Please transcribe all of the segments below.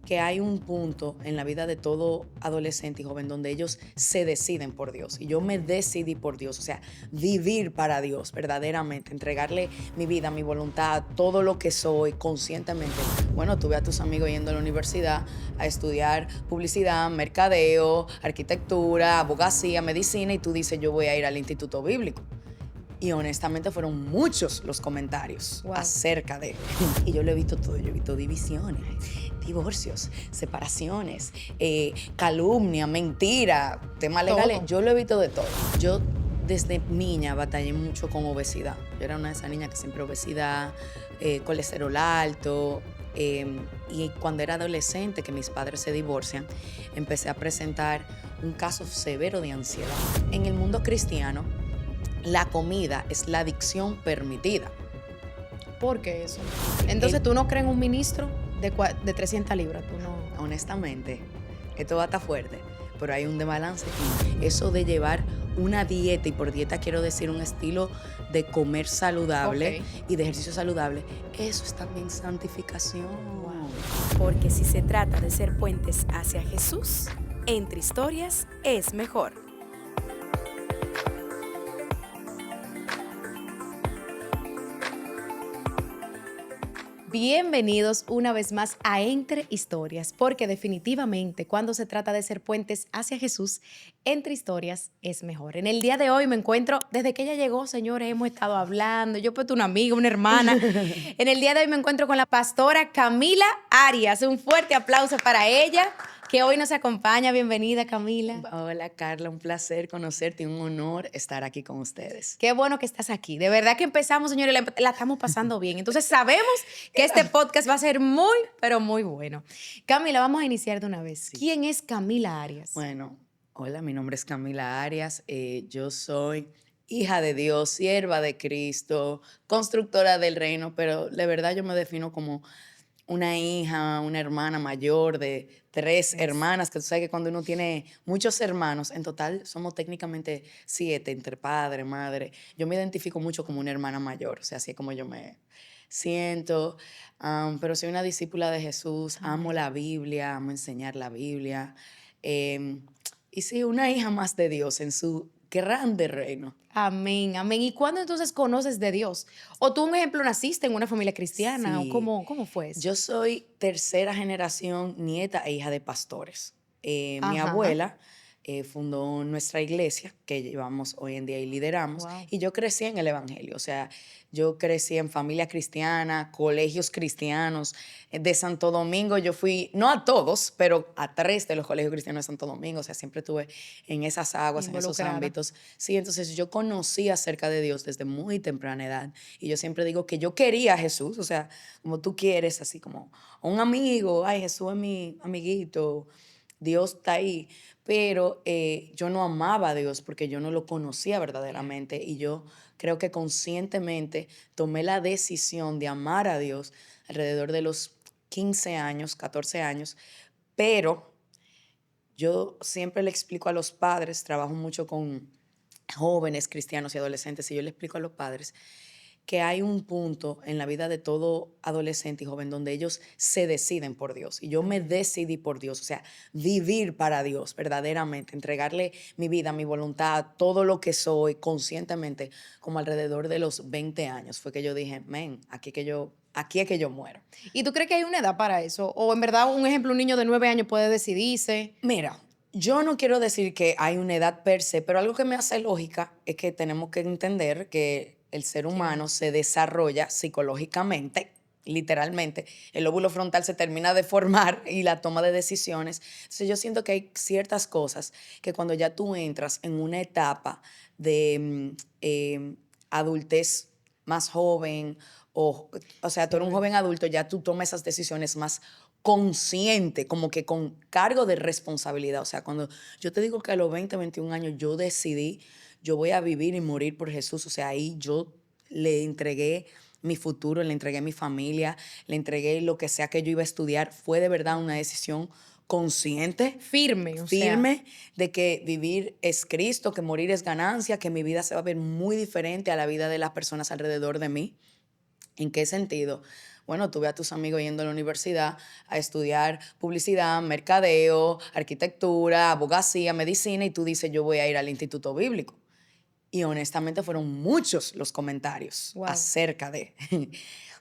que hay un punto en la vida de todo adolescente y joven donde ellos se deciden por Dios. Y yo me decidí por Dios, o sea, vivir para Dios verdaderamente, entregarle mi vida, mi voluntad, todo lo que soy conscientemente. Bueno, tuve a tus amigos yendo a la universidad a estudiar publicidad, mercadeo, arquitectura, abogacía, medicina, y tú dices, yo voy a ir al Instituto Bíblico. Y honestamente fueron muchos los comentarios Wow. acerca de... Y yo lo he visto todo, yo he visto divisiones, divorcios, separaciones, calumnia, mentira, temas legales. Todo. Yo lo he visto de todo. Yo desde niña batallé mucho con obesidad. Yo era una de esas niñas que siempre obesidad, colesterol alto. Y cuando era adolescente, que mis padres se divorcian, empecé a presentar un caso severo de ansiedad. En el mundo cristiano, la comida es la adicción permitida. ¿Por qué eso? Entonces, ¿tú no crees en un ministro de 300 libras? Tú no. Honestamente, esto va a estar fuerte, pero hay un desbalance. Eso de llevar una dieta, y por dieta quiero decir un estilo de comer saludable y de ejercicio saludable, eso es también santificación. Wow. Porque si se trata de ser puentes hacia Jesús, Entre Historias es mejor. Bienvenidos una vez más a Entre Historias, porque definitivamente cuando se trata de ser puentes hacia Jesús, Entre Historias es mejor. En el día de hoy me encuentro, desde que ella llegó, señores, hemos estado hablando, yo he puesto una amiga, una hermana. En el día de hoy me encuentro con la pastora Camila Arias. Un fuerte aplauso para ella, que hoy nos acompaña. Bienvenida, Camila. Hola, Carla, un placer conocerte y un honor estar aquí con ustedes. Qué bueno que estás aquí. De verdad que empezamos, señores, la estamos pasando bien. Entonces sabemos que este podcast va a ser muy, pero muy bueno. Camila, vamos a iniciar de una vez. Sí. ¿Quién es Camila Arias? Bueno, hola, mi nombre es Camila Arias. Yo soy hija de Dios, sierva de Cristo, constructora del reino, pero de verdad yo me defino como una hija, una hermana mayor de 3 hermanas, que tú sabes que cuando uno tiene muchos hermanos, en total somos técnicamente 7, entre padre, madre. Yo me identifico mucho como una hermana mayor, o sea, así es como yo me siento, pero soy una discípula de Jesús, amo la Biblia, amo enseñar la Biblia, y sí, una hija más de Dios en su grande reino. Amén, amén. ¿Y cuándo entonces conoces de Dios? ¿O tú, un ejemplo, naciste en una familia cristiana? ¿O Sí, cómo fue eso? yo soy tercera generación nieta e hija de pastores. Mi Ajá. abuela fundó nuestra iglesia, que llevamos hoy en día y lideramos, Wow. y yo crecí en el Evangelio. O sea, yo crecí en familia cristiana, colegios cristianos. De Santo Domingo yo fui, no a todos, pero a 3 de los colegios cristianos de Santo Domingo. O sea, siempre estuve en esas aguas, en esos Involucrada. ámbitos. Sí, entonces yo conocí acerca de Dios desde muy temprana edad. Y yo siempre digo que yo quería a Jesús, o sea, como tú quieres, así como un amigo, ay, Jesús es mi amiguito, Dios está ahí, pero yo no amaba a Dios porque yo no lo conocía verdaderamente y yo creo que conscientemente tomé la decisión de amar a Dios alrededor de los 15 años, 14 años, pero yo siempre le explico a los padres, trabajo mucho con jóvenes cristianos y adolescentes, y yo le explico a los padres que hay un punto en la vida de todo adolescente y joven donde ellos se deciden por Dios. Y yo me decidí por Dios, o sea, vivir para Dios verdaderamente, entregarle mi vida, mi voluntad, todo lo que soy conscientemente, como alrededor de los 20 años. Fue que yo dije, men, aquí es que yo muero. ¿Y tú crees que hay una edad para eso? ¿O en verdad, un ejemplo, un niño de 9 años puede decidirse? Mira, yo no quiero decir que hay una edad per se, pero algo que me hace lógica es que tenemos que entender que el ser humano se desarrolla psicológicamente, literalmente. El lóbulo frontal se termina de formar y la toma de decisiones. Entonces yo siento que hay ciertas cosas que cuando ya tú entras en una etapa de adultez más joven, o sea, tú eres un Sí. joven adulto, ya tú tomas esas decisiones más consciente, como que con cargo de responsabilidad. O sea, cuando yo te digo que a los 20, 21 años yo decidí, yo voy a vivir y morir por Jesús, o sea, ahí yo le entregué mi futuro, le entregué mi familia, le entregué lo que sea que yo iba a estudiar. Fue de verdad una decisión consciente, Firme, o sea. firme, de que vivir es Cristo, que morir es ganancia, que mi vida se va a ver muy diferente a la vida de las personas alrededor de mí. ¿En qué sentido? Bueno, tú ves a tus amigos yendo a la universidad a estudiar publicidad, mercadeo, arquitectura, abogacía, medicina, y tú dices, yo voy a ir al Instituto Bíblico. Y honestamente fueron muchos los comentarios Wow. acerca de...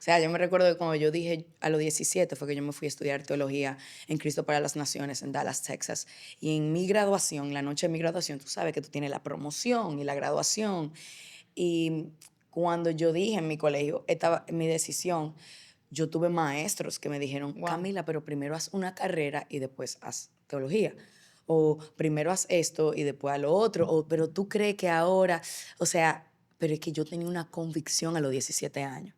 O sea, yo me recuerdo que cuando yo dije a los 17 fue que yo me fui a estudiar teología en Cristo para las Naciones en Dallas, Texas. Y en mi graduación, la noche de mi graduación, tú sabes que tú tienes la promoción y la graduación. Y cuando yo dije en mi colegio, esta mi decisión, yo tuve maestros que me dijeron, Wow. Camila, pero primero haz una carrera y después haz teología. O primero haz esto y después a lo otro. O, pero tú crees que ahora, o sea, pero es que yo tenía una convicción a los 17 años,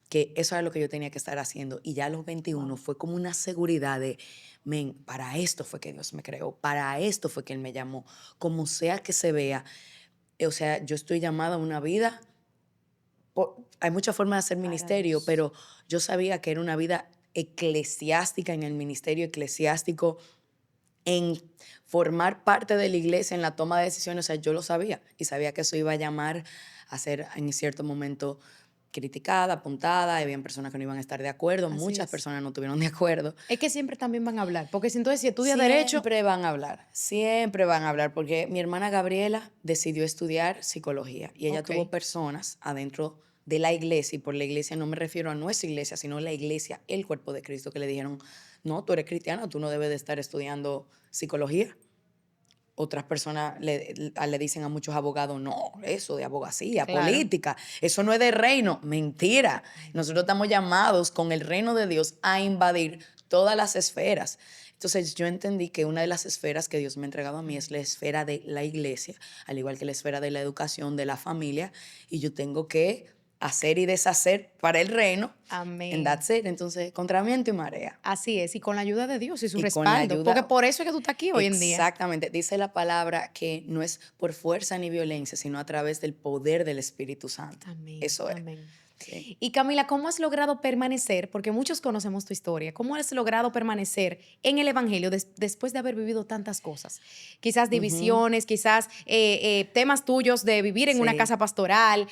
que eso era lo que yo tenía que estar haciendo. Y ya a los 21 fue como una seguridad de, men, para esto fue que Dios me creó, para esto fue que Él me llamó. Como sea que se vea, o sea, yo estoy llamada a una vida, hay muchas formas de hacer Para ministerio, Dios. pero yo sabía que era una vida eclesiástica, en el ministerio eclesiástico, en formar parte de la iglesia, en la toma de decisiones. O sea, yo lo sabía y sabía que eso iba a llamar a ser en cierto momento criticada, apuntada, había personas que no iban a estar de acuerdo, Así muchas es. personas no estuvieron de acuerdo. Es que siempre también van a hablar, porque si entonces si estudia derecho, Siempre van a hablar, porque mi hermana Gabriela decidió estudiar psicología y ella ok, tuvo personas adentro de la iglesia, y por la iglesia no me refiero a nuestra iglesia, sino la iglesia, el cuerpo de Cristo, que le dijeron, no, tú eres cristiano, tú no debes de estar estudiando psicología. Otras personas le dicen a muchos abogados, no, eso de abogacía, claro. política, eso no es de reino. Mentira. Nosotros estamos llamados con el reino de Dios a invadir todas las esferas. Entonces yo entendí que una de las esferas que Dios me ha entregado a mí es la esfera de la iglesia, al igual que la esfera de la educación, de la familia, y yo tengo que hacer y deshacer para el reino, and Amén. that's it. Entonces, contra viento y marea. Así es, y con la ayuda de Dios y su Y con la respaldo, porque ayuda, por eso es que tú estás aquí hoy en día. exactamente, dice la palabra que no es por fuerza ni violencia, sino a través del poder del Espíritu Santo. Amén, Eso es. amén. Sí. Y Camila, ¿cómo has logrado permanecer? Porque muchos conocemos tu historia. ¿Cómo has logrado permanecer en el Evangelio después de haber vivido tantas cosas? Quizás Ujú. divisiones, quizás temas tuyos de vivir en una Sí. casa pastoral.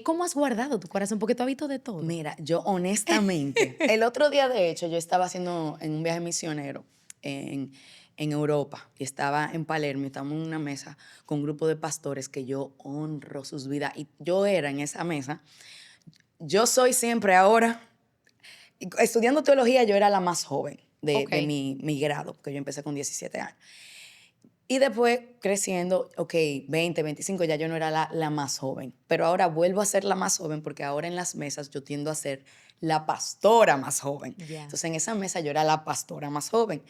¿Cómo has guardado tu corazón? Porque tú has visto de todo. Mira, yo honestamente, el otro día de hecho yo estaba haciendo en un viaje misionero en, en Europa y estaba en Palermo y estábamos en una mesa con un grupo de pastores que yo honro sus vidas y yo era en esa mesa. Yo soy siempre ahora, estudiando teología, yo era la más joven de, Ok. de mi grado, porque yo empecé con 17 años. Y después creciendo, ok, 20, 25, ya yo no era la más joven, pero ahora vuelvo a ser la más joven porque ahora en las mesas yo tiendo a ser la pastora más joven. Ya. Entonces en esa mesa yo era la pastora más joven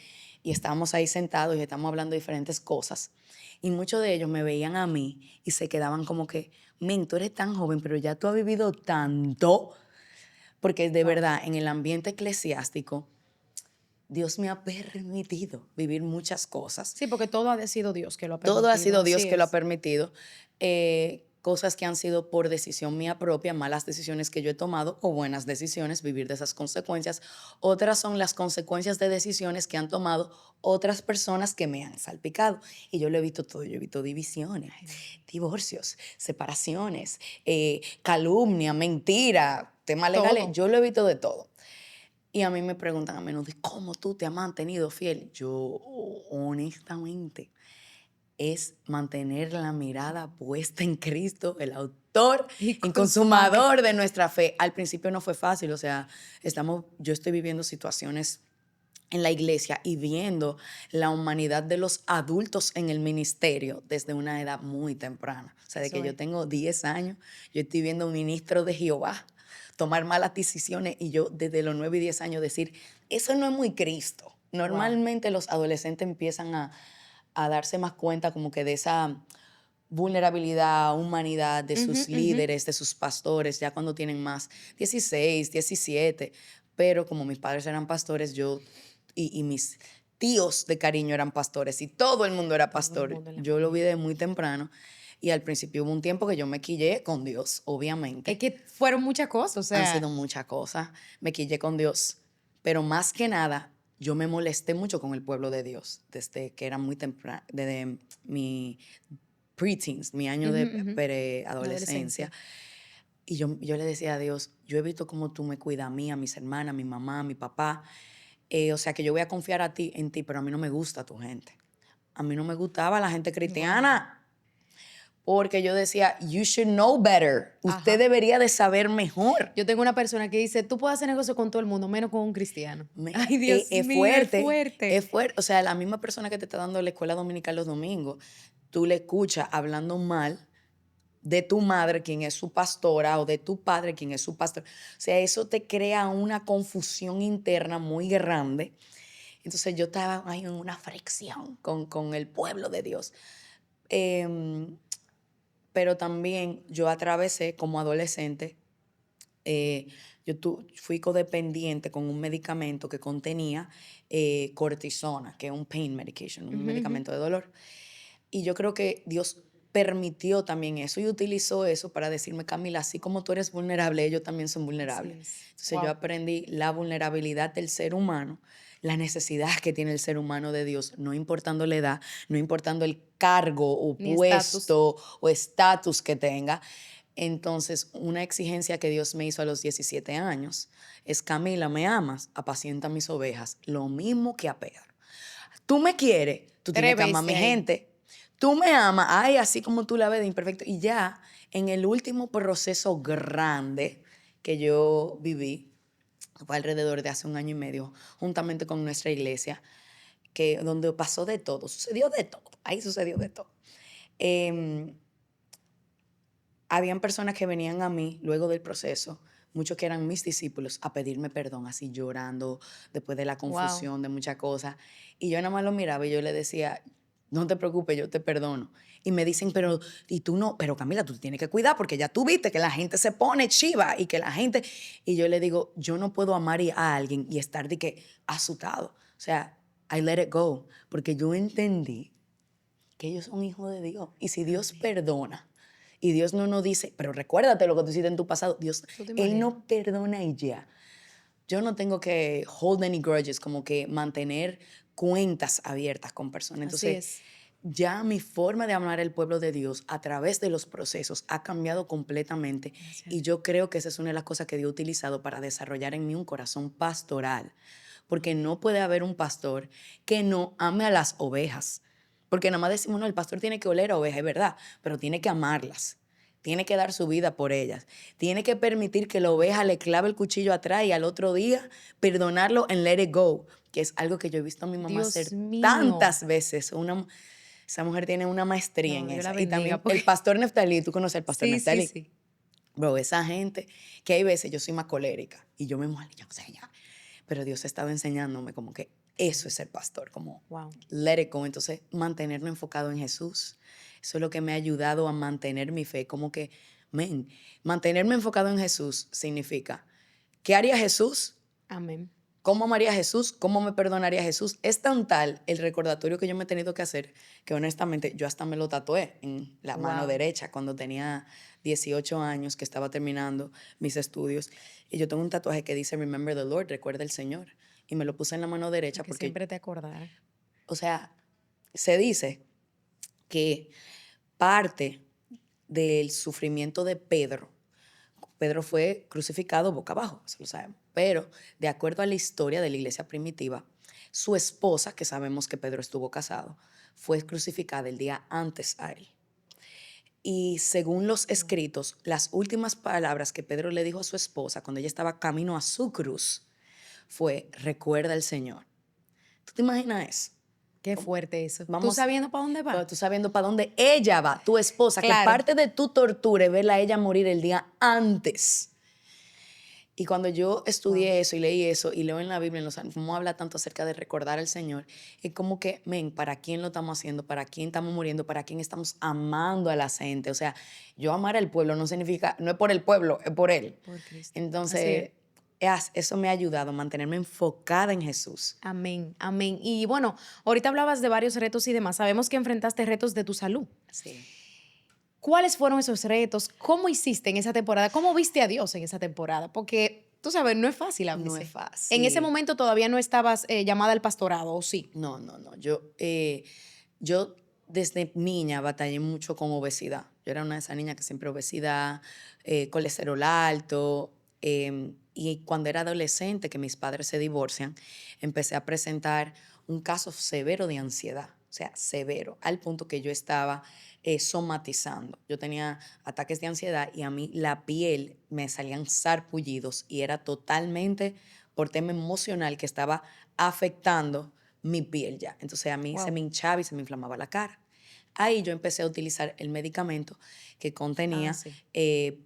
y estábamos ahí sentados y estábamos hablando de diferentes cosas. Y muchos de ellos me veían a mí y se quedaban como que, men, tú eres tan joven, pero ya tú has vivido tanto, porque de Wow. verdad en el ambiente eclesiástico Dios me ha permitido vivir muchas cosas. Sí, porque todo ha sido Dios que lo ha Todo ha permitido. sido Dios Así que lo ha es. permitido. Cosas que han sido por decisión mía propia, malas decisiones que yo he tomado o buenas decisiones, vivir de esas consecuencias. Otras son las consecuencias de decisiones que han tomado otras personas que me han salpicado. Y yo lo he visto todo. Yo he visto divisiones, divorcios, separaciones, calumnia, mentira, temas legales. Todo. Yo lo he visto de todo. Y a mí me preguntan a menudo, ¿y cómo tú te has mantenido fiel? Yo, honestamente, es mantener la mirada puesta en Cristo, el autor Y y consumador. consumador de nuestra fe. Al principio no fue fácil, o sea, yo estoy viviendo situaciones en la iglesia y viendo la humanidad de los adultos en el ministerio desde una edad muy temprana. O sea, de Eso que yo es. tengo 10 años, yo estoy viendo a un ministro de Jehová tomar malas decisiones y yo desde los 9 y 10 años decir, eso no es muy Cristo. Wow. Normalmente los adolescentes empiezan a darse más cuenta como que de esa vulnerabilidad, humanidad de Ujú, sus ujú. líderes, de sus pastores, ya cuando tienen más 16, 17. Pero como mis padres eran pastores, yo y mis tíos de cariño eran pastores y todo el mundo era Todo el pastor. mundo en la Yo lo vi familia. de muy temprano y al principio hubo un tiempo que yo me quillé con Dios, Es obviamente. que fueron muchas cosas, o Han sea, sido muchas cosas, me quillé con Dios, pero más que nada yo me molesté mucho con el pueblo de Dios desde que era muy temprano, desde mi preteens, mi año ujú, de ujú. La preadolescencia. adolescencia. Y yo le decía a Dios, yo he visto cómo tú me cuidas a mí, a mis hermanas, a mi mamá, a mi papá. O sea, que yo voy a confiar en ti, pero a mí no me gusta tu gente. A mí no me gustaba la gente cristiana. Porque yo decía, you should know better. Usted Ajá. debería de saber mejor. Yo tengo una persona que dice, tú puedes hacer negocio con todo el mundo, menos con un cristiano. Me- Ay, Dios es mío, fuerte, es fuerte. es fuerte. O sea, la misma persona que te está dando la escuela dominical los domingos, tú le escuchas hablando mal de tu madre, quien es su pastora, o de tu padre, quien es su pastor. O sea, eso te crea una confusión interna muy grande. Entonces yo estaba ahí en una fricción con el pueblo de Dios. Em, pero también yo atravesé como adolescente, eh, fui codependiente con un medicamento que contenía cortisona, que es un pain medication, un Ujú, ujú. medicamento de dolor. Y yo creo que Dios permitió también eso y utilizó eso para decirme, Camila, así como tú eres vulnerable, ellos también son vulnerables. Así es. Entonces yo Wow. aprendí la vulnerabilidad del ser humano, la necesidad que tiene el ser humano de Dios, no importando la edad, no importando el cargo o Ni estatus. puesto o estatus que tenga. Entonces, una exigencia que Dios me hizo a los 17 años es, Camila, ¿me amas? Apacienta mis ovejas, lo mismo que a Pedro. Tú me quieres, tú tienes que amar a mi Atrévese ahí. gente. Tú me amas, ay, así como tú la ves de imperfecto. Y ya en el último proceso grande que yo viví, fue alrededor de hace 1 año y medio, juntamente con nuestra iglesia, donde pasó de todo, sucedió de todo, ahí sucedió de todo. Em, Habían personas que venían a mí luego del proceso, muchos que eran mis discípulos, a pedirme perdón, así llorando, después de la Wow. confusión, de muchas cosas. Y yo nada más lo miraba y yo le decía, no te preocupes, yo te perdono. Y me dicen, pero, y tú no, pero Camila, tú te tienes que cuidar porque ya tú viste que la gente se pone chiva y que la gente... Y yo le digo, yo no puedo amar a alguien y estar de que asustado. O sea, I let it go, porque yo entendí que ellos son hijos de Dios. Y si Dios perdona, y Dios no nos dice, pero recuérdate lo que tú hiciste en tu pasado, Dios, ¿Tú te Él imaginas? no perdona y ya. Yo no tengo que hold any grudges, como que mantener cuentas abiertas con personas. Así Entonces, es. ya mi forma de amar al pueblo de Dios a través de los procesos ha cambiado completamente. Gracias. Y yo creo que esa es una de las cosas que Dios ha utilizado para desarrollar en mí un corazón pastoral. Porque no puede haber un pastor que no ame a las ovejas. Porque nada más decimos, no, el pastor tiene que oler a ovejas, es verdad, pero tiene que amarlas. Tiene que dar su vida por ellas. Tiene que permitir que la oveja le clave el cuchillo atrás y al otro día perdonarlo en let it go, que es algo que yo he visto a mi mamá Dios hacer mío. tantas veces. Esa mujer tiene una maestría No, en Dios la esa. Y bendiga, también porque- el pastor Neftalí, ¿tú conoces al pastor Sí, sí, Neftalí? sí. Bro, esa gente, que hay veces yo soy más colérica y yo me muero, yo no sé ya. Pero Dios estaba enseñándome como que eso es ser pastor, como Wow. let it go. Entonces, mantenerme enfocado en Jesús. Eso es lo que me ha ayudado a mantener mi fe. Como que, mantenerme enfocado en Jesús significa, ¿qué haría Jesús? Amén. ¿Cómo amaría a Jesús? ¿Cómo me perdonaría Jesús? Es tan tal el recordatorio que yo me he tenido que hacer que honestamente yo hasta me lo tatué en la mano Wow. derecha cuando tenía 18 años, que estaba terminando mis estudios. Y yo tengo un tatuaje que dice Remember the Lord, recuerda el Señor. Y me lo puse en la mano derecha Que porque, siempre te acordara. o sea, se dice que parte del sufrimiento de Pedro fue crucificado boca abajo, eso lo sabemos. Pero de acuerdo a la historia de la iglesia primitiva, su esposa, que sabemos que Pedro estuvo casado, fue crucificada el día antes a él. Y según los escritos, las últimas palabras que Pedro le dijo a su esposa cuando ella estaba camino a su cruz fue, recuerda al Señor. ¿Tú te imaginas eso? Qué fuerte eso. ¿Tú Vamos- sabiendo para dónde va? Pero tú sabiendo para dónde ella va, tu esposa, que Claro. parte de tu tortura es verla a ella morir el día antes. Y cuando yo estudié eso y leí eso y leo en la Biblia, en los Salmos, cómo habla tanto acerca de recordar al Señor, es como que, ¿para quién lo estamos haciendo? ¿Para quién estamos muriendo? ¿Para quién estamos amando a la gente? O sea, yo amar al pueblo no significa, no es por el pueblo, es por Él. Por Cristo. Así Entonces, eso me ha ayudado a mantenerme enfocada en Jesús. Amén, amén. Y bueno, ahorita hablabas de varios retos y demás. Sabemos que enfrentaste retos de tu salud. Sí. ¿Cuáles fueron esos retos? ¿Cómo hiciste en esa temporada? ¿Cómo viste a Dios en esa temporada? Porque, tú sabes, no es fácil a veces. No es fácil. En ese momento todavía no estabas llamada al pastorado, ¿o sí? No. Yo desde niña batallé mucho con obesidad. Yo era una de esas niñas que siempre obesidad, colesterol alto. Y cuando era adolescente, que mis padres se divorcian, empecé a presentar un caso severo de ansiedad. O sea, severo, al punto que yo estaba somatizando. Yo tenía ataques de ansiedad y a mí la piel me salían sarpullidos y era totalmente por tema emocional que estaba afectando mi piel ya. Entonces a mí se Wow. me hinchaba y se me inflamaba la cara. Ahí yo empecé a utilizar el medicamento que Ah, contenía sí.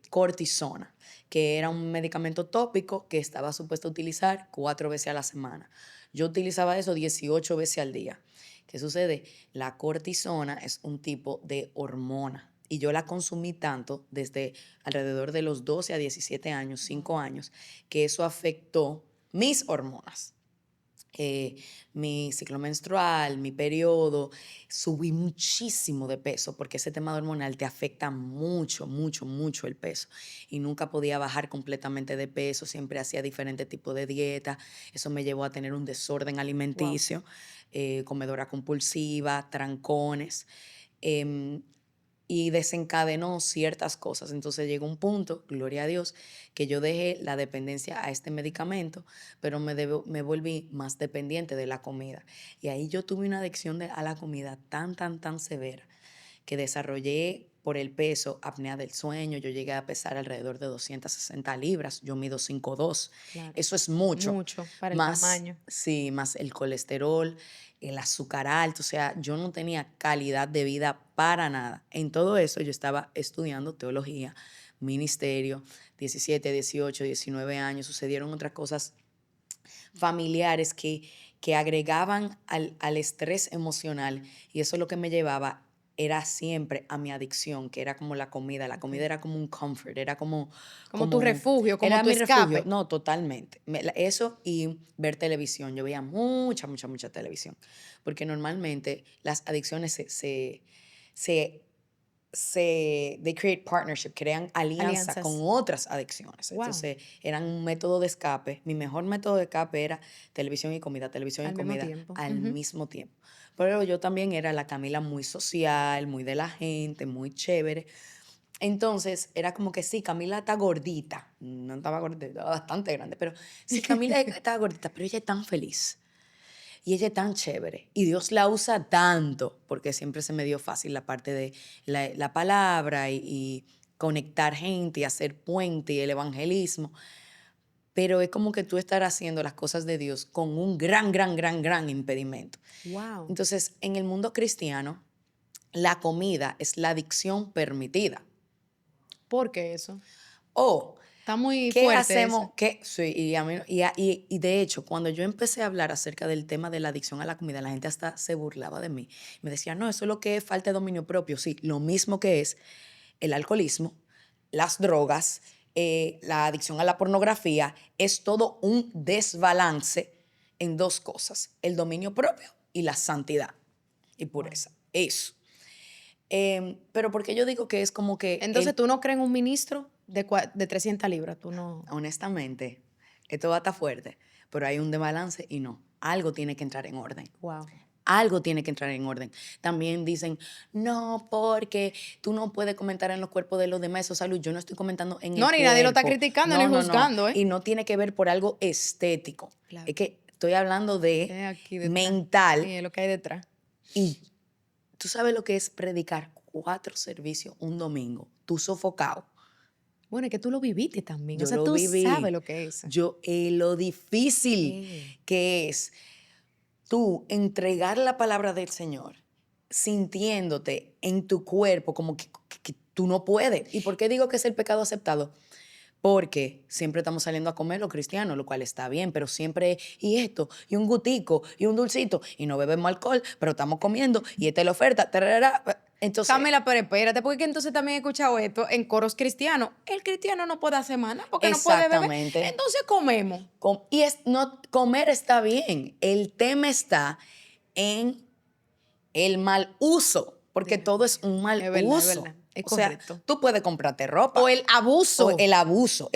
cortisona, que era un medicamento tópico que estaba supuesto a utilizar 4 veces a la semana. Yo utilizaba eso 18 veces al día. ¿Qué sucede? La cortisona es un tipo de hormona y yo la consumí tanto desde alrededor de los 12 a 17 años, 5 años, que eso afectó mis hormonas. Mi ciclo menstrual, mi periodo, subí muchísimo de peso porque ese tema hormonal te afecta mucho, mucho, mucho el peso. Y nunca podía bajar completamente de peso, siempre hacía diferentes tipos de dieta. Eso me llevó a tener un desorden Wow. alimenticio, comedora compulsiva, trancones. em, y desencadenó ciertas cosas. Entonces llegó un punto, gloria a Dios, que yo dejé la dependencia a este medicamento, pero me volví más dependiente de la comida. Y ahí yo tuve una adicción a la comida tan, tan, tan severa que desarrollé por el peso apnea del sueño. Yo llegué a pesar alrededor de 260 libras, yo mido 5'2". Claro. Eso es mucho. Mucho para el Más, tamaño. sí, más el colesterol, el azúcar alto, o sea, yo no tenía calidad de vida para nada. En todo eso yo estaba estudiando teología, ministerio, 17, 18, 19 años, sucedieron otras cosas familiares que agregaban al estrés emocional y eso lo que me llevaba era siempre a mi adicción, que era como la comida. La comida Ok. era como un comfort, era Como tu como, refugio, como era tu mi refugio. escape. No, totalmente. Eso y ver televisión. Yo veía mucha, mucha, mucha televisión. Porque normalmente las adicciones se they create partnership, crean alianza con Alianzas. otras adicciones. Wow. Entonces, eran un método de escape. Mi mejor método de escape era televisión y Al mismo comida tiempo. al Ujú. mismo tiempo. Pero yo también era la Camila muy social, muy de la gente, muy chévere. Entonces, era como que sí, Camila está gordita. No estaba gordita, estaba bastante grande, pero sí, Camila estaba gordita, pero ella es tan feliz. Y ella es tan chévere. Y Dios la usa tanto, porque siempre se me dio fácil la parte de la palabra y conectar gente y hacer puente y el evangelismo. Pero es como que tú estar haciendo las cosas de Dios con un gran, gran, gran, gran impedimento. Wow. Entonces, en el mundo cristiano, la comida es la adicción permitida. ¿Por qué eso? O, Está muy ¿qué fuerte hacemos? eso. ¿Qué? Sí, y de hecho, cuando yo empecé a hablar acerca del tema de la adicción a la comida, la gente hasta se burlaba de mí. Me decía, no, eso es lo que es falta de dominio propio. Sí, lo mismo que es el alcoholismo, las drogas, la adicción a la pornografía, es todo un desbalance en dos cosas, el dominio propio y la santidad y Wow. pureza. Eso. Pero porque yo digo que es como que Entonces, ¿tú no crees en un ministro de 300 libras? Tú no. honestamente, esto va a estar fuerte, pero hay un desbalance y no. Algo tiene que entrar en orden. Wow. Algo tiene que entrar en orden. También dicen, no, porque tú no puedes comentar en los cuerpos de los demás, eso es salud. Yo no estoy comentando en No, el ni nadie lo está cuerpo. criticando ni No, no, no. juzgando, ¿eh? Y no tiene que ver por algo estético. Claro. Es que estoy hablando de Aquí detrás. mental Sí, es lo que hay detrás. y tú sabes lo que es predicar 4 servicios un domingo, tú sofocado. Bueno, es que tú lo viviste también. O Yo sea, lo tú sabes viví. lo que es. Lo difícil Sí. que es tú entregar la palabra del Señor sintiéndote en tu cuerpo como que tú no puedes. ¿Y por qué digo que es el pecado aceptado? Porque siempre estamos saliendo a comer los cristianos, lo cual está bien, pero siempre, y esto, y un gutico, y un dulcito, y no bebemos alcohol, pero estamos comiendo, y esta es la oferta. Tararara. Entonces, Camila, pero espérate, porque entonces también he escuchado esto en coros cristianos. El cristiano no puede hacer maná porque no puede beber. exactamente. Entonces comemos. No, comer está bien. El tema está en el mal uso, porque todo es un mal Es verdad, es uso. verdad. Es O sea, correcto. tú puedes comprarte ropa. O el abuso. O el abuso,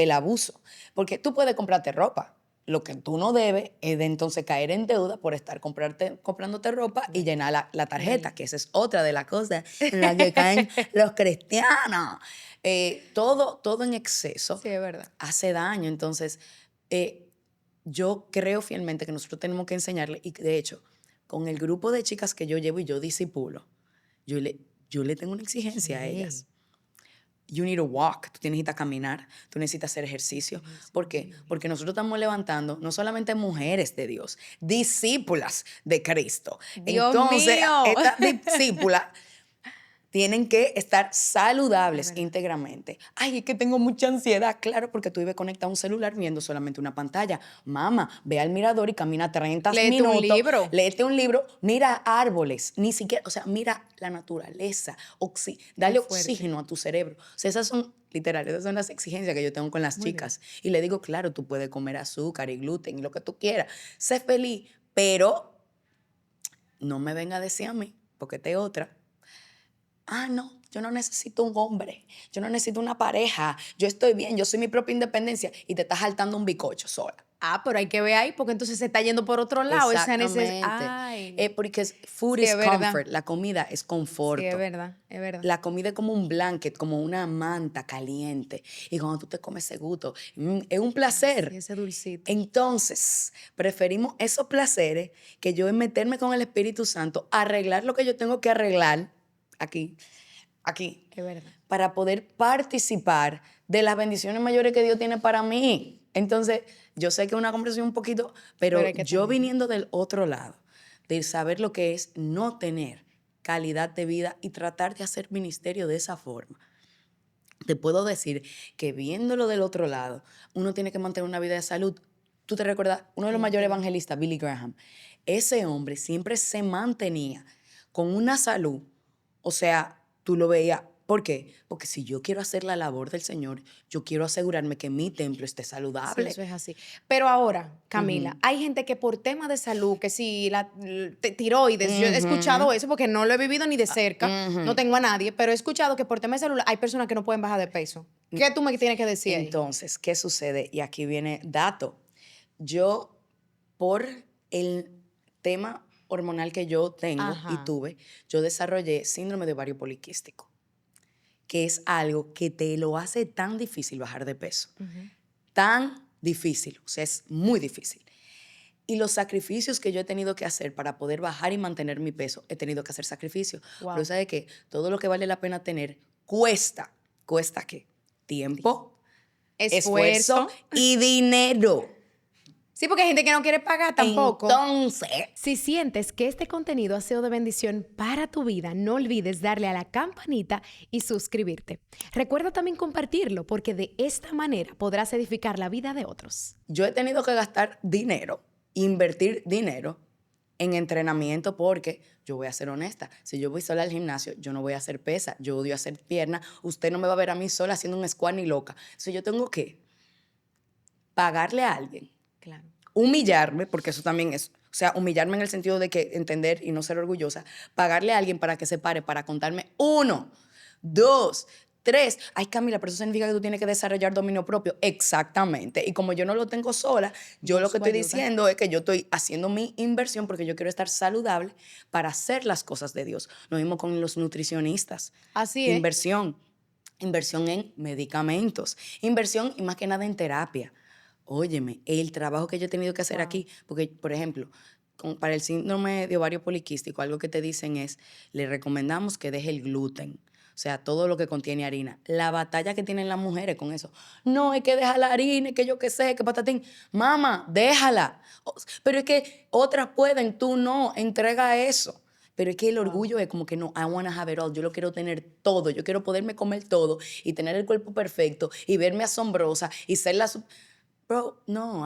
porque tú puedes comprarte ropa. lo que tú no debes es de entonces caer en deuda por estar comprándote ropa y llenar la tarjeta, que esa es otra de las cosas en las que caen los cristianos. Todo en exceso Sí, es verdad. hace daño. Entonces, yo creo fielmente que nosotros tenemos que enseñarle, y de hecho, con el grupo de chicas que yo llevo y yo disipulo, yo le tengo una exigencia a ellas. You need to walk, tú necesitas caminar, tú necesitas hacer ejercicio. ¿Por qué? Porque nosotros estamos levantando no solamente mujeres de Dios, discípulas de Cristo. Dios Entonces, mío. estas discípulas tienen que estar saludables verdad. íntegramente. Ay, es que tengo mucha ansiedad. Claro, porque tú vives conectado a un celular viendo solamente una pantalla. Mamá, ve al mirador y camina 30 Léete un minutos. libro. Léete un libro. Mira árboles. Ni siquiera, o sea, mira la naturaleza. Dale fuerte. oxígeno a tu cerebro. O sea, esas son, literal, esas son las exigencias que yo tengo con las Muy chicas. Y le digo, claro, tú puedes comer azúcar y gluten y lo que tú quieras. Sé feliz, pero no me venga a decir a mí, porque te otra. Ah, no, yo no necesito un hombre, yo no necesito una pareja, yo estoy bien, yo soy mi propia independencia y te estás saltando un bicocho sola. Ah, pero hay que ver ahí porque entonces se está yendo por otro lado. Esa Exactamente. Ay. Porque food Sí, is es verdad. comfort, la comida es conforto. Sí, es verdad, es verdad. La comida es como un blanket, como una manta caliente. Y cuando tú te comes ese gusto, es un placer. Sí, ese dulcito. Entonces, preferimos esos placeres que yo en meterme con el Espíritu Santo, arreglar lo que yo tengo que arreglar aquí, Es verdad. para poder participar de las bendiciones mayores que Dios tiene para mí. Entonces, yo sé que es una conversación un poquito, pero Pero hay que yo tenerla. viniendo del otro lado, de saber lo que es no tener calidad de vida y tratar de hacer ministerio de esa forma, te puedo decir que viéndolo del otro lado, uno tiene que mantener una vida de salud. Tú te recuerdas, uno de los mayores evangelistas, Billy Graham, ese hombre siempre se mantenía con una salud, o sea, tú lo veías. ¿Por qué? Porque si yo quiero hacer la labor del Señor, yo quiero asegurarme que mi templo esté Sí, saludable. eso es así. Pero ahora, Camila, hay gente que por tema de salud, que si la tiroides, yo he escuchado eso porque no lo he vivido ni de cerca, no tengo a nadie, pero he escuchado que por tema de salud hay personas que no pueden bajar de peso. ¿Qué tú me tienes que decir ahí? Entonces, ¿qué sucede? Y aquí viene dato. Yo, por el tema hormonal que yo tengo y Ajá. tuve, yo desarrollé síndrome de ovario poliquístico, que es algo que te lo hace tan difícil bajar de peso. Tan difícil, o sea, es muy difícil. Y los sacrificios que yo he tenido que hacer para poder bajar y mantener mi peso, he tenido que hacer sacrificios. Wow. Pero ¿sabes qué? Todo lo que vale la pena tener cuesta. ¿Cuesta qué? Tiempo, esfuerzo y dinero. Sí, porque hay gente que no quiere pagar tampoco. Entonces, Si sientes que este contenido ha sido de bendición para tu vida, no olvides darle a la campanita y suscribirte. Recuerda también compartirlo, porque de esta manera podrás edificar la vida de otros. yo he tenido que gastar dinero, invertir dinero en entrenamiento porque, yo voy a ser honesta, si yo voy sola al gimnasio, yo no voy a hacer pesa, yo odio hacer pierna, usted no me va a ver a mí sola haciendo un squat ni loca. Entonces yo tengo que pagarle a alguien, Claro. humillarme, porque eso también es, o sea, humillarme en el sentido de que entender y no ser orgullosa, pagarle a alguien para que se pare, para contarme 1, 2, 3. Ay, Camila, pero eso significa que tú tienes que desarrollar dominio propio. Exactamente. Y como yo no lo tengo sola, yo lo que Busco estoy ayuda. diciendo es que yo estoy haciendo mi inversión porque yo quiero estar saludable para hacer las cosas de Dios. Lo mismo con los nutricionistas. Así es. Inversión en medicamentos, inversión y más que nada en terapia. Óyeme, el trabajo que yo he tenido que hacer Wow. aquí, porque, por ejemplo, para el síndrome de ovario poliquístico, algo que te dicen es, le recomendamos que deje el gluten, o sea, todo lo que contiene harina. La batalla que tienen las mujeres con eso, no, es que deja la harina, es que yo qué sé, que patatín. Mamá, déjala. Pero es que otras pueden, tú no, entrega eso. Pero es que el orgullo es como que no, I wanna have it all. Yo lo quiero tener todo. Yo quiero poderme comer todo y tener el cuerpo perfecto y verme asombrosa y ser la... Bro, no,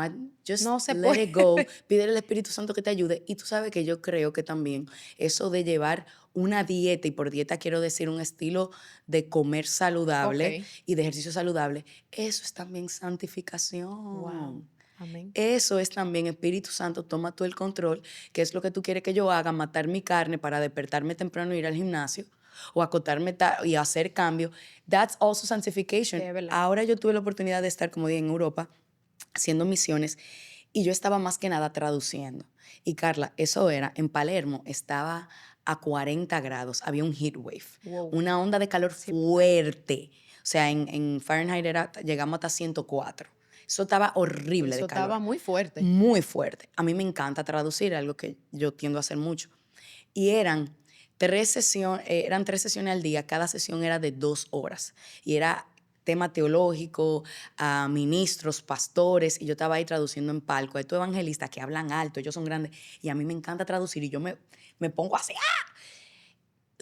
just No se let puede. it go. Pídele al Espíritu Santo que te ayude. Y tú sabes que yo creo que también eso de llevar una dieta, y por dieta quiero decir un estilo de comer saludable Ok. y de ejercicio saludable, eso es también santificación. Wow. Amén. Eso es también, Espíritu Santo, toma tú el control, que es lo que tú quieres que yo haga, matar mi carne para despertarme temprano e ir al gimnasio o acotarme y hacer cambio. That's also sanctification. Sí, es verdad. Ahora yo tuve la oportunidad de estar, como dije, en Europa, haciendo misiones Y yo estaba más que nada traduciendo. Y Carla, eso era, en Palermo estaba a 40 grados, había un heat wave, Wow. una onda de calor Sí. fuerte. O sea, en Fahrenheit llegamos hasta 104. Eso estaba horrible Eso de calor. estaba muy fuerte. Muy fuerte. A mí me encanta traducir, algo que yo tiendo a hacer mucho. Y eran 3 sesiones al día, cada sesión era de 2 horas. Y era tema teológico, a ministros, pastores, y yo estaba ahí traduciendo en palco. Hay estos evangelistas que hablan alto, ellos son grandes, y a mí me encanta traducir, y yo me pongo así. ¡Ah!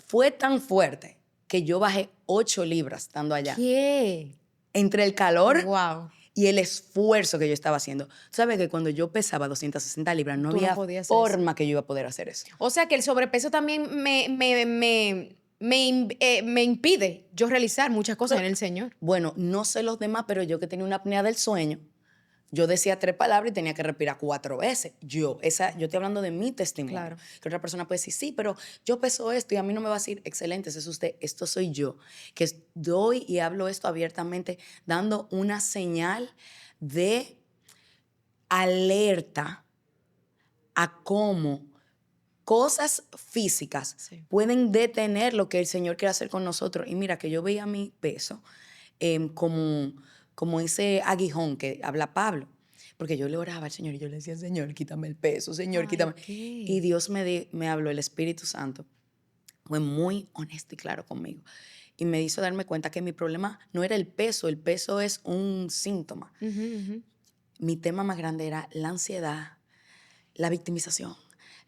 Fue tan fuerte que yo bajé 8 libras estando allá. ¿Qué? Entre el calor Wow. y el esfuerzo que yo estaba haciendo. Tú sabes que cuando yo pesaba 260 libras, no Tú no había podías hacer forma que yo iba a poder hacer eso. O sea que el sobrepeso también me impide yo realizar muchas cosas en el Señor. Bueno, no sé los demás, pero yo que tenía una apnea del sueño, yo decía 3 palabras y tenía que respirar 4 veces. Yo estoy hablando de mi testimonio. Claro. Que otra persona puede decir, sí, pero yo peso esto y a mí no me va a decir, excelente, ese es usted, esto soy yo. Que doy y hablo esto abiertamente, dando una señal de alerta a cómo cosas físicas Sí. pueden detener lo que el Señor quiere hacer con nosotros. Y mira que yo veía mi peso como ese aguijón que habla Pablo. Porque yo le oraba al Señor y yo le decía, Señor, quítame el peso, Señor, Ay, quítame. ¿qué? Y Dios me habló, el Espíritu Santo, fue muy honesto y claro conmigo. Y me hizo darme cuenta que mi problema no era el peso es un síntoma. Ujú, ujú. Mi tema más grande era la ansiedad, la victimización,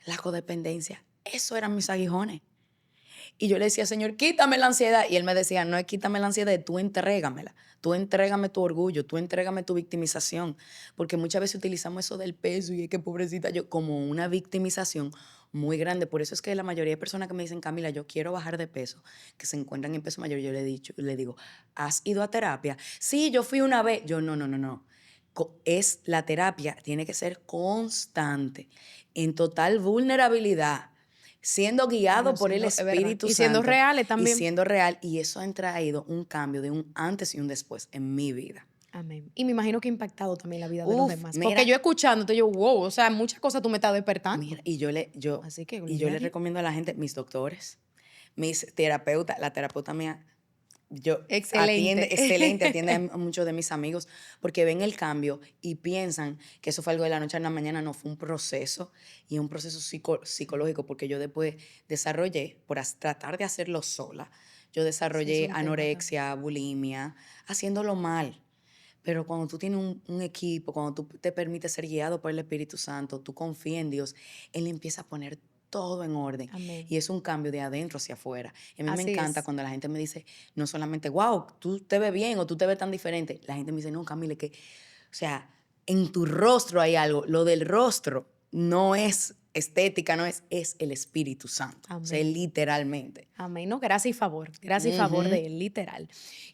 la codependencia. Eso eran mis aguijones. Y yo le decía, Señor, quítame la ansiedad. Y él me decía, no es quítame la ansiedad, tú entrégamela. Tú entrégame tu orgullo, tú entrégame tu victimización. Porque muchas veces utilizamos eso del peso y es que pobrecita yo, como una victimización muy grande. Por eso es que la mayoría de personas que me dicen, Camila, yo quiero bajar de peso, que se encuentran en peso mayor, yo le digo, ¿has ido a terapia? Sí, yo fui una vez. Yo, no. Es la terapia, tiene que ser constante, en total vulnerabilidad, siendo guiado Bueno, por el es verdad. Espíritu Y siendo Santo. reales también. Y siendo real. Y eso ha traído un cambio de un antes y un después en mi vida. Amén. Y me imagino que ha impactado también la vida de los Uf, demás. mira. Porque yo escuchándote, yo, wow, o sea, muchas cosas tú me estás despertando. Mira, y yo le Así que, y gloria yo a le Dios. recomiendo a la gente, mis doctores, mis terapeutas, la terapeuta mía, Excelente. atiende a muchos de mis amigos, porque ven el cambio y piensan que eso fue algo de la noche a la mañana, no, fue un proceso, y un proceso psicológico, porque yo después desarrollé, tratar de hacerlo sola, yo Sí, desarrollé es un tema anorexia, bulimia, haciéndolo mal. Pero cuando tú tienes un equipo, cuando tú te permites ser guiado por el Espíritu Santo, tú confías en Dios, Él empieza a poner todo en orden. Amén. Y es un cambio de adentro hacia afuera. Y a mí me Así encanta es. cuando la gente me dice, no solamente, wow, tú te ves bien o tú te ves tan diferente. La gente me dice, no, Camila, que, o sea, en tu rostro hay algo. Lo del rostro no es estética, no es el Espíritu Santo. O sea, Amén. literalmente. Amén. No, gracia y favor. Gracia y favor Ujú. de él, literal.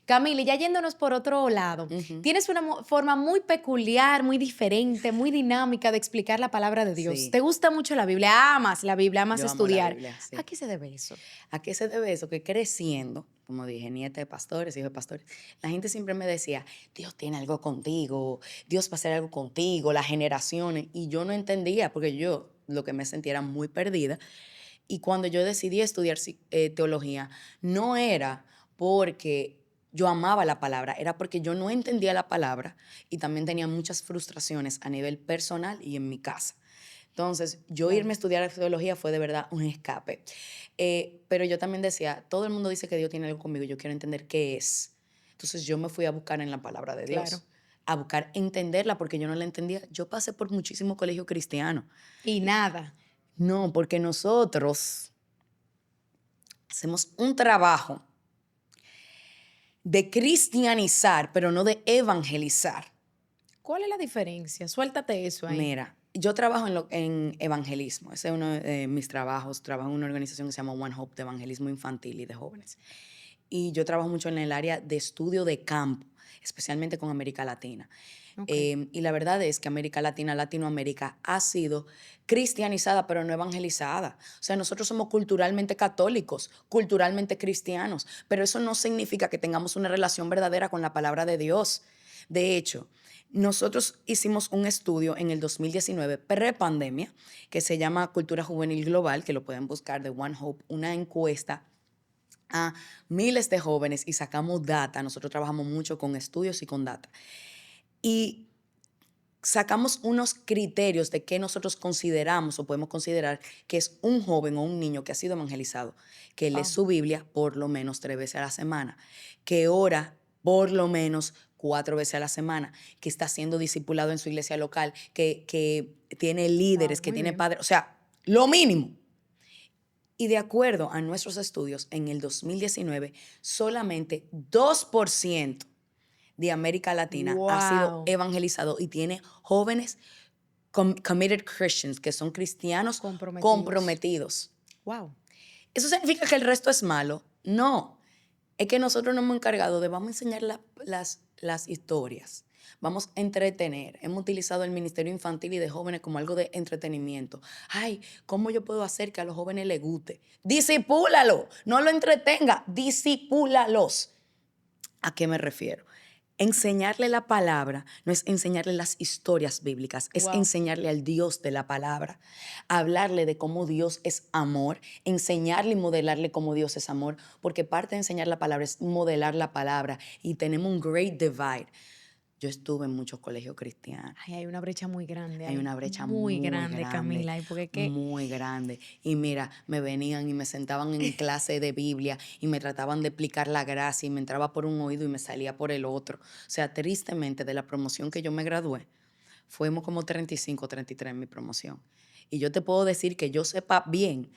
Camila, y ya yéndonos por otro lado, Ujú. tienes una forma muy peculiar, muy diferente, muy dinámica de explicar la palabra de Dios. Sí. Te gusta mucho la Biblia, amas la Biblia, amas Yo amo la estudiar. Biblia, sí. ¿A qué se debe eso? ¿A qué se debe eso? Que creciendo, como dije, nieta de pastores, hijo de pastores, la gente siempre me decía, Dios tiene algo contigo, Dios va a hacer algo contigo, las generaciones. Y yo no entendía, porque yo lo que me sentía era muy perdida. Y cuando yo decidí estudiar teología, no era porque yo amaba la palabra, era porque yo no entendía la palabra y también tenía muchas frustraciones a nivel personal y en mi casa. Entonces, yo Claro. irme a estudiar teología fue de verdad un escape. Pero yo también decía, todo el mundo dice que Dios tiene algo conmigo, yo quiero entender qué es. Entonces, yo me fui a buscar en la palabra de Dios, Claro. a buscar entenderla porque yo no la entendía. Yo pasé por muchísimo colegio cristiano. Y nada. No, porque nosotros hacemos un trabajo de cristianizar, pero no de evangelizar. ¿Cuál es la diferencia? Suéltate eso ahí. Mira, yo trabajo en evangelismo. Ese es uno de mis trabajos. Trabajo en una organización que se llama One Hope de evangelismo infantil y de jóvenes. Y yo trabajo mucho en el área de estudio de campo, especialmente con América Latina. Ok. Y la verdad es que América Latina, Latinoamérica, ha sido cristianizada, pero no evangelizada. O sea, nosotros somos culturalmente católicos, culturalmente cristianos, pero eso no significa que tengamos una relación verdadera con la palabra de Dios. De hecho, nosotros hicimos un estudio en el 2019, pre-pandemia, que se llama Cultura Juvenil Global, que lo pueden buscar de One Hope, una encuesta a miles de jóvenes y sacamos data. Nosotros trabajamos mucho con estudios y con data. Y sacamos unos criterios de qué nosotros consideramos o podemos considerar que es un joven o un niño que ha sido evangelizado, que lee su Biblia por lo menos 3 veces a la semana, que ora por lo menos 4 veces a la semana, que está siendo discipulado en su iglesia local, que tiene líderes, que muy tiene bien. padres, o sea, lo mínimo. Y de acuerdo a nuestros estudios, en el 2019, solamente 2% de América Latina ha sido Wow. evangelizado y tiene jóvenes committed Christians, que son cristianos Comprometidos. comprometidos. Wow. ¿Eso significa que el resto es malo? No. Es que nosotros nos hemos encargado de vamos a enseñar las historias, vamos a entretener. Hemos utilizado el Ministerio Infantil y de Jóvenes como algo de entretenimiento. Ay, ¿cómo yo puedo hacer que a los jóvenes les guste? Disipúlalo, no lo entretenga, disipúlalos. ¿A qué me refiero? Enseñarle la palabra no es enseñarle las historias bíblicas, es Wow. enseñarle al Dios de la palabra, hablarle de cómo Dios es amor, enseñarle y modelarle cómo Dios es amor, porque parte de enseñar la palabra es modelar la palabra y tenemos un great divide. Yo estuve en muchos colegios cristianos. Ay, hay una brecha muy grande. Hay una brecha muy muy grande, Camila. Y porque es que muy grande. Y mira, me venían y me sentaban en clase de Biblia y me trataban de explicar la gracia y me entraba por un oído y me salía por el otro. O sea, tristemente, de la promoción que yo me gradué, fuimos como 35, 33 en mi promoción. Y yo te puedo decir que yo sepa bien,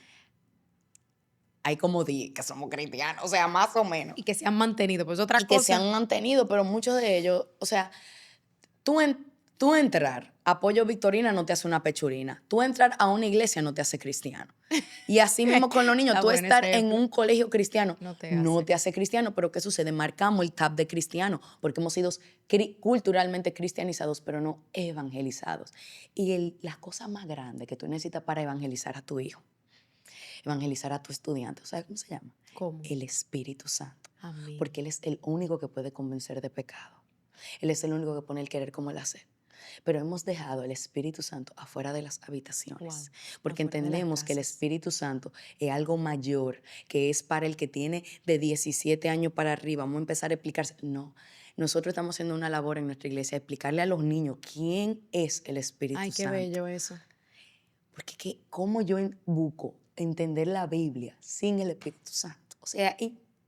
hay como 10 que somos cristianos, o sea, más o menos. y que se han mantenido, pues otra Y que se cosa. han mantenido, pero muchos de ellos, o sea, tú entrar a Apoyo Victorina no te hace una pechurina. Tú entrar a una iglesia no te hace cristiano. Y así mismo con los niños, Está tú bueno estar ese en ejemplo. un colegio cristiano No te no hace. te hace cristiano. Pero ¿qué sucede? Marcamos el tab de cristiano porque hemos sido culturalmente cristianizados, pero no evangelizados. Y la cosa más grande que tú necesitas para evangelizar a tu hijo, evangelizar a tu estudiante, ¿sabes cómo se llama? ¿Cómo? El Espíritu Santo. Amén. Porque Él es el único que puede convencer de pecado. Él es el único que pone el querer como el hacer. Pero hemos dejado el Espíritu Santo afuera de las habitaciones. Wow. Porque Afuera de las entendemos que el casas. Espíritu Santo es algo mayor, que es para el que tiene de 17 años para arriba. Vamos a empezar a explicarse. No, nosotros estamos haciendo una labor en nuestra iglesia, explicarle a los niños quién es el Espíritu Ay, qué Santo. bello eso. Porque ¿cómo yo busco entender la Biblia sin el Espíritu Santo? O sea,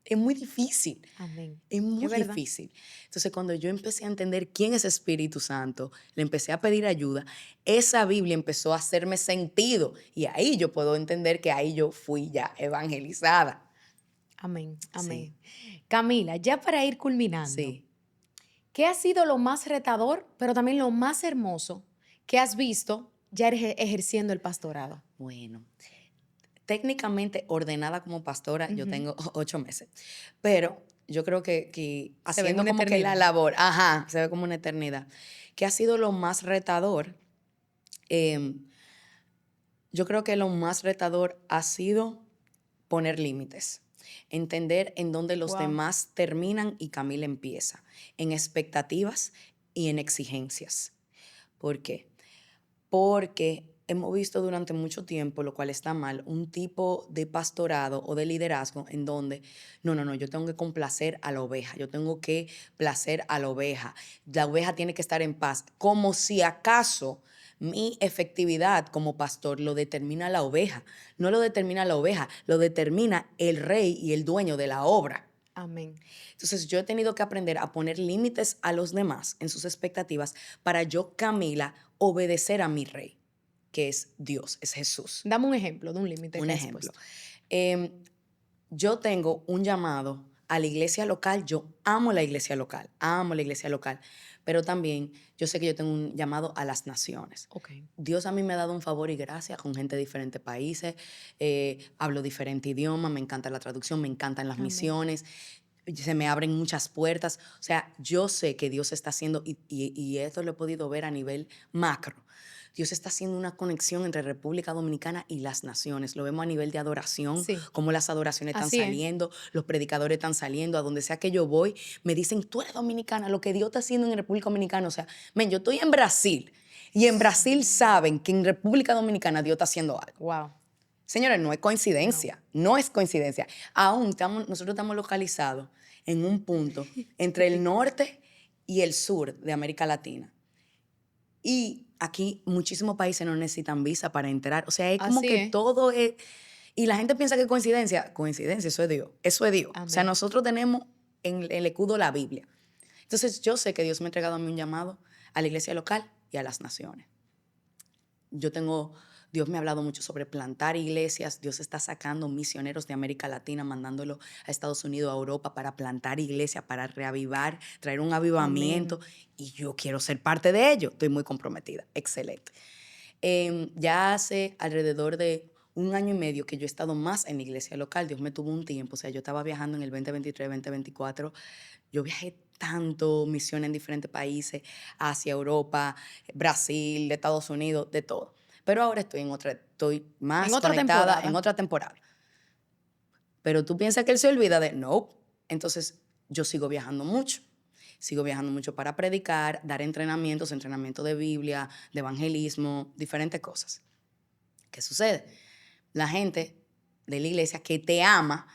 es muy difícil. Amén. Es muy verdad. difícil. Entonces, cuando yo empecé a entender quién es Espíritu Santo, le empecé a pedir ayuda, esa Biblia empezó a hacerme sentido. Y ahí yo puedo entender que ahí yo fui ya evangelizada. Amén. Amén. Camila, ya para ir culminando, Sí. ¿qué ha sido lo más retador, pero también lo más hermoso que has visto ya ejerciendo el pastorado? Bueno, técnicamente ordenada como pastora, yo Ujú. tengo 8 meses. Pero yo creo que Se ve haciendo una como que la eternidad. labor, se ve como una eternidad. ¿Qué ha sido lo más retador? Yo creo que lo más retador ha sido poner límites, entender en dónde los Wow. demás terminan y Camila empieza, en expectativas y en exigencias. ¿Por qué? Porque hemos visto durante mucho tiempo, lo cual está mal, un tipo de pastorado o de liderazgo en donde, no, yo tengo que complacer a la oveja, yo tengo que placer a la oveja tiene que estar en paz, como si acaso mi efectividad como pastor lo determina la oveja, no lo determina la oveja, lo determina el rey y el dueño de la obra. Amén. Entonces yo he tenido que aprender a poner límites a los demás en sus expectativas para yo, Camila, obedecer a mi rey, que es Dios, es Jesús. Dame un ejemplo de un límite Un que has ejemplo. puesto. Yo tengo un llamado a la iglesia local. Yo amo la iglesia local, pero también yo sé que yo tengo un llamado a las naciones. Ok. Dios a mí me ha dado un favor y gracia con gente de diferentes países, hablo diferente idioma, me encanta la traducción, me encantan las Amén. misiones, se me abren muchas puertas. O sea, yo sé que Dios está haciendo y esto lo he podido ver a nivel macro. Dios está haciendo una conexión entre República Dominicana y las naciones. Lo vemos a nivel de adoración, Sí. cómo las adoraciones están Así es. saliendo, los predicadores están saliendo, a donde sea que yo voy, me dicen, tú eres dominicana, lo que Dios está haciendo en República Dominicana. O sea, men, yo estoy en Brasil y en Brasil saben que en República Dominicana Dios está haciendo algo. Wow. Señores, no es coincidencia, no es coincidencia. Nosotros estamos localizados en un punto entre el norte y el sur de América Latina. Y aquí muchísimos países no necesitan visa para entrar. O sea, es como Así que es. todo es... Y la gente piensa que es coincidencia. Coincidencia, eso es Dios. Eso es Dios. O sea, Amén. nosotros tenemos en el escudo la Biblia. Entonces, yo sé que Dios me ha entregado a mí un llamado a la iglesia local y a las naciones. Dios me ha hablado mucho sobre plantar iglesias. Dios está sacando misioneros de América Latina, mandándolos a Estados Unidos, a Europa, para plantar iglesias, para reavivar, traer un avivamiento. Y yo quiero ser parte de ello. Estoy muy comprometida. Excelente. Ya hace alrededor de 1 año y medio que yo he estado más en la iglesia local. Dios me tuvo un tiempo. O sea, yo estaba viajando en el 2023, 2024. Yo viajé tanto, misiones en diferentes países, Asia, Europa, Brasil, de Estados Unidos, de todo. Pero ahora estoy más En otra conectada temporada. en otra temporada. Pero tú piensas que él se olvida de... No. Entonces, yo sigo viajando mucho. Sigo viajando mucho para predicar, dar entrenamiento de Biblia, de evangelismo, diferentes cosas. ¿Qué sucede? La gente de la iglesia que te ama,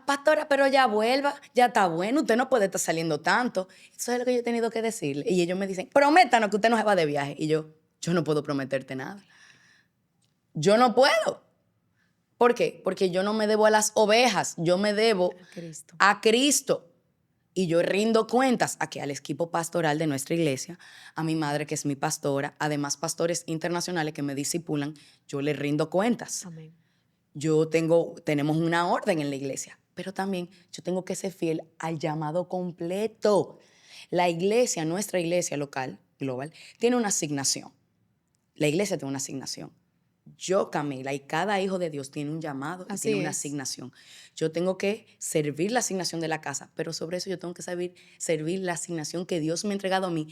pastora, pero ya vuelva, ya está bueno, usted no puede estar saliendo tanto. Eso es lo que yo he tenido que decirle. Y ellos me dicen, prométanos que usted no se va de viaje. Y yo no puedo prometerte nada. Yo no puedo. ¿Por qué? Porque yo no me debo a las ovejas, yo me debo Cristo. a Cristo. Y yo rindo cuentas aquí al equipo pastoral de nuestra iglesia, a mi madre que es mi pastora, además pastores internacionales que me discipulan, yo les rindo cuentas. Amén. Tenemos una orden en la iglesia, pero también yo tengo que ser fiel al llamado completo. La iglesia, nuestra iglesia local, global, tiene una asignación. La iglesia tiene una asignación. Yo, Camila, y cada hijo de Dios tiene un llamado y Así tiene una es. asignación. Yo tengo que servir la asignación de la casa, pero sobre eso yo tengo que servir la asignación que Dios me ha entregado a mí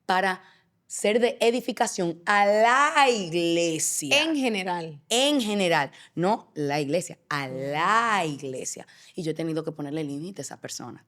para ser de edificación a la iglesia. En general. En general, no la iglesia, a la iglesia. Y yo he tenido que ponerle límite a esa persona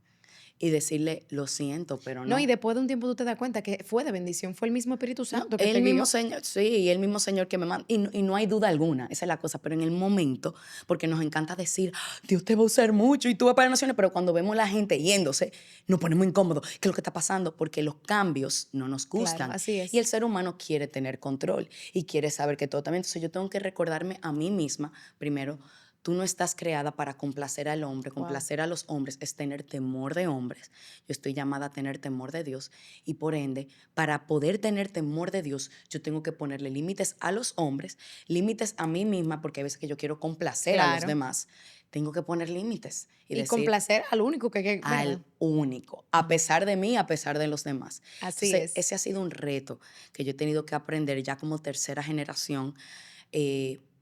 y decirle, lo siento, pero no. No, y después de un tiempo tú te das cuenta que fue de bendición, fue el mismo Espíritu Santo que te El mismo guió. Señor, sí, el mismo Señor que me manda. Y no hay duda alguna, esa es la cosa. Pero en el momento, porque nos encanta decir, Dios te va a usar mucho y tú vas para las naciones, pero cuando vemos a la gente yéndose, nos ponemos incómodos. ¿Qué es lo que está pasando? Porque los cambios no nos gustan. Claro, así es. Y el ser humano quiere tener control y quiere saber que todo también. Entonces yo tengo que recordarme a mí misma, primero, tú no estás creada para complacer al hombre, complacer a los hombres es tener temor de hombres. Yo estoy llamada a tener temor de Dios y por ende, para poder tener temor de Dios, yo tengo que ponerle límites a los hombres, límites a mí misma, porque a veces que yo quiero complacer a los Claro. demás. Tengo que poner límites y Y decir complacer al único que al ¿verdad? único, a pesar de mí, a pesar de los demás. Así Entonces, es. ese ha sido un reto que yo he tenido que aprender ya como tercera generación,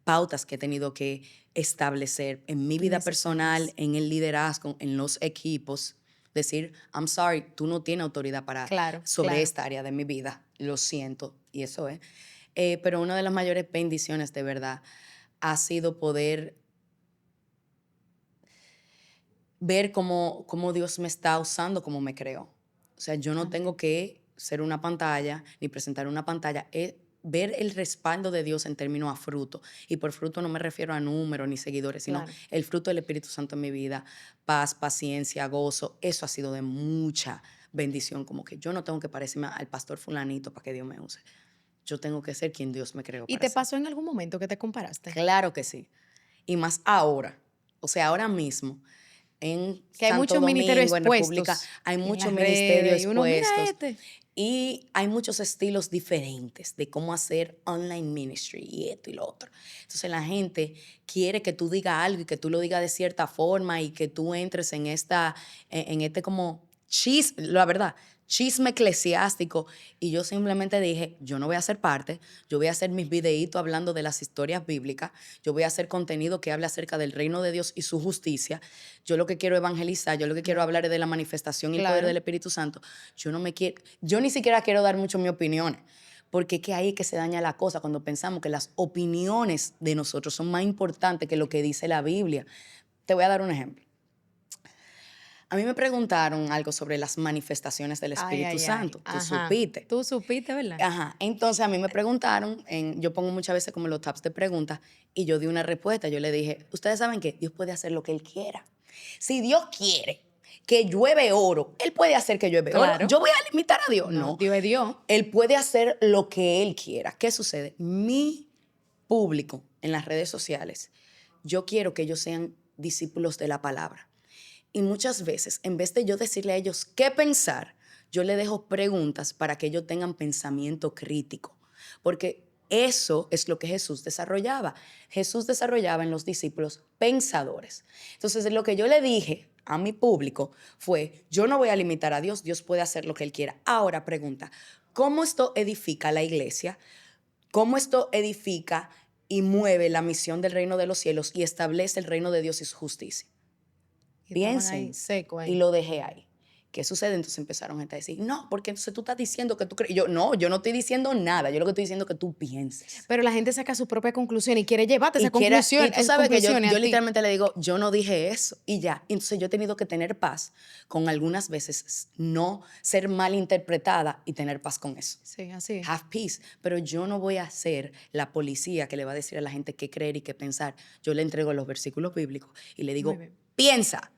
pautas que he tenido que establecer en mi vida personal, Necesarias. en el liderazgo, en los equipos. Decir, I'm sorry, tú no tienes autoridad sobre claro. esta área de mi vida. Lo siento, y eso es. Pero una de las mayores bendiciones, de verdad, ha sido poder ver cómo Dios me está usando como me creó. O sea, yo no tengo que ser una pantalla ni presentar una pantalla. Es ver el respaldo de Dios en términos a fruto. Y por fruto no me refiero a números ni seguidores, sino Claro. el fruto del Espíritu Santo en mi vida. Paz, paciencia, gozo. Eso ha sido de mucha bendición. Como que yo no tengo que parecerme al pastor fulanito para que Dios me use. Yo tengo que ser quien Dios me creó ¿Y para te ser. pasó en algún momento que te comparaste? Claro que sí. Y más ahora. O sea, ahora mismo, en Que hay Santo muchos Domingo, ministerios en República, expuestos hay en muchos las redes, ministerios y uno, mira expuestos. este. Y hay muchos estilos diferentes de cómo hacer online ministry y esto y lo otro. Entonces la gente quiere que tú digas algo y que tú lo digas de cierta forma y que tú entres en este como la verdad, chisme eclesiástico. Y yo simplemente dije, yo no voy a ser parte, yo voy a hacer mis videitos hablando de las historias bíblicas, yo voy a hacer contenido que hable acerca del reino de Dios y su justicia. Yo lo que quiero evangelizar, yo lo que quiero hablar es de la manifestación y el poder Claro. del Espíritu Santo. Yo ni siquiera quiero dar mucho mis opiniones, porque es que ahí es que se daña la cosa cuando pensamos que las opiniones de nosotros son más importantes que lo que dice la Biblia. Te voy a dar un ejemplo. A mí me preguntaron algo sobre las manifestaciones del Espíritu Santo. Tú Ajá. supiste. Tú supiste, ¿verdad? Ajá. Entonces a mí me preguntaron, yo pongo muchas veces como los tabs de preguntas, y yo di una respuesta. Yo le dije, ustedes saben que Dios puede hacer lo que Él quiera. Si Dios quiere que llueve oro, Él puede hacer que llueve Claro. oro. ¿Yo voy a limitar a Dios? No. Dios es Dios. Él puede hacer lo que Él quiera. ¿Qué sucede? Mi público en las redes sociales, yo quiero que ellos sean discípulos de la palabra. Y muchas veces, en vez de yo decirle a ellos qué pensar, yo le dejo preguntas para que ellos tengan pensamiento crítico. Porque eso es lo que Jesús desarrollaba. Jesús desarrollaba en los discípulos pensadores. Entonces, lo que yo le dije a mi público fue, yo no voy a limitar a Dios, Dios puede hacer lo que Él quiera. Ahora pregunta, ¿cómo esto edifica la iglesia? ¿Cómo esto edifica y mueve la misión del reino de los cielos y establece el reino de Dios y su justicia? Y estaban Piensen. ahí, seco ahí. Y lo dejé ahí. ¿Qué sucede? Entonces empezaron gente a decir, no, porque entonces tú estás diciendo que tú crees. Yo no estoy diciendo nada. Yo lo que estoy diciendo es que tú pienses. Pero la gente saca su propia conclusión y quiere llevarte esa Y quiera- conclusión. y tú sabes que yo conclusiones a ti. literalmente le digo, yo no dije eso y ya. Entonces yo he tenido que tener paz con algunas veces no ser malinterpretada y tener paz con eso. Sí, así es. Have peace. Pero yo no voy a ser la policía que le va a decir a la gente qué creer y qué pensar. Yo le entrego los versículos bíblicos y le digo, Muy bien. piensa.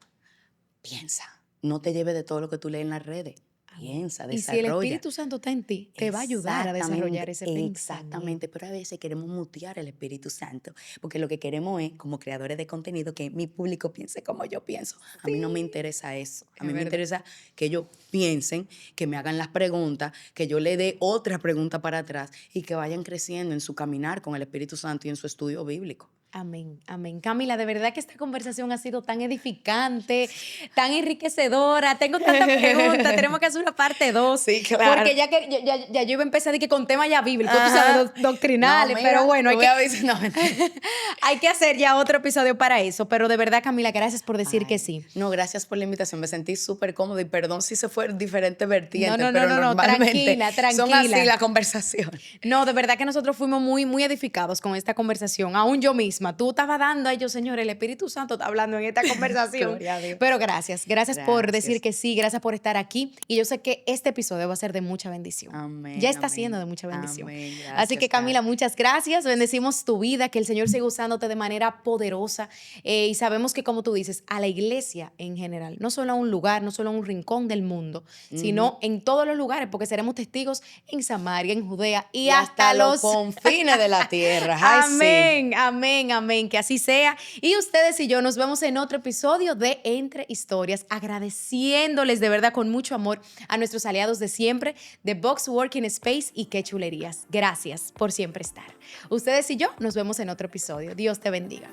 No te lleves de todo lo que tú lees en las redes. Piensa, Y si el desarrolla. Espíritu Santo está en ti, te va a ayudar a desarrollar ese pensamiento. Exactamente, pero a veces queremos mutear el Espíritu Santo, porque lo que queremos es, como creadores de contenido, que mi público piense como yo pienso. A mí no me interesa eso. A mí me interesa que ellos piensen, que me hagan las preguntas, que yo le dé otra pregunta para atrás y que vayan creciendo en su caminar con el Espíritu Santo y en su estudio bíblico. Amén, amén. Camila, de verdad que esta conversación ha sido tan edificante, tan enriquecedora. Tengo tantas preguntas, tenemos que hacer una parte 2. Sí, claro. Porque ya yo iba a empezar de que con temas ya bíblicos, tú sabes, doctrinales, No, mira, pero bueno, no, hay que hacer ya otro episodio para eso. Pero de verdad, Camila, gracias por decir que sí. No, gracias por la invitación. Me sentí súper cómoda y perdón si se fue diferentes vertientes, No, pero normalmente tranquila. son así la conversación. No, de verdad que nosotros fuimos muy, muy edificados con esta conversación. Aún yo misma, tú estabas dando a ellos, señor, el Espíritu Santo está hablando en esta conversación. Gloria a Dios. Pero gracias por Gracias. decir que sí, gracias por estar aquí. Y yo sé que este episodio va a ser de mucha bendición. Amén, Ya está amén. siendo de mucha bendición. Amén, gracias, Así que Camila, Carla. muchas gracias. Bendecimos tu vida, que el Señor siga usándote de manera poderosa. Y sabemos que, como tú dices, a la iglesia en general, no solo a un lugar, no solo a un rincón del mundo, sino en todos los lugares, porque seremos testigos en Samaria, en Judea y hasta los confines de la tierra. Ay, sí. Amén, amén, amén. Que así sea. Y ustedes y yo nos vemos en otro episodio de Entre Historias, agradeciéndoles de verdad con mucho amor a nuestros aliados de siempre, de Box Working Space y Qué Chulerías. Gracias por siempre estar. Ustedes y yo nos vemos en otro episodio. Dios te bendiga.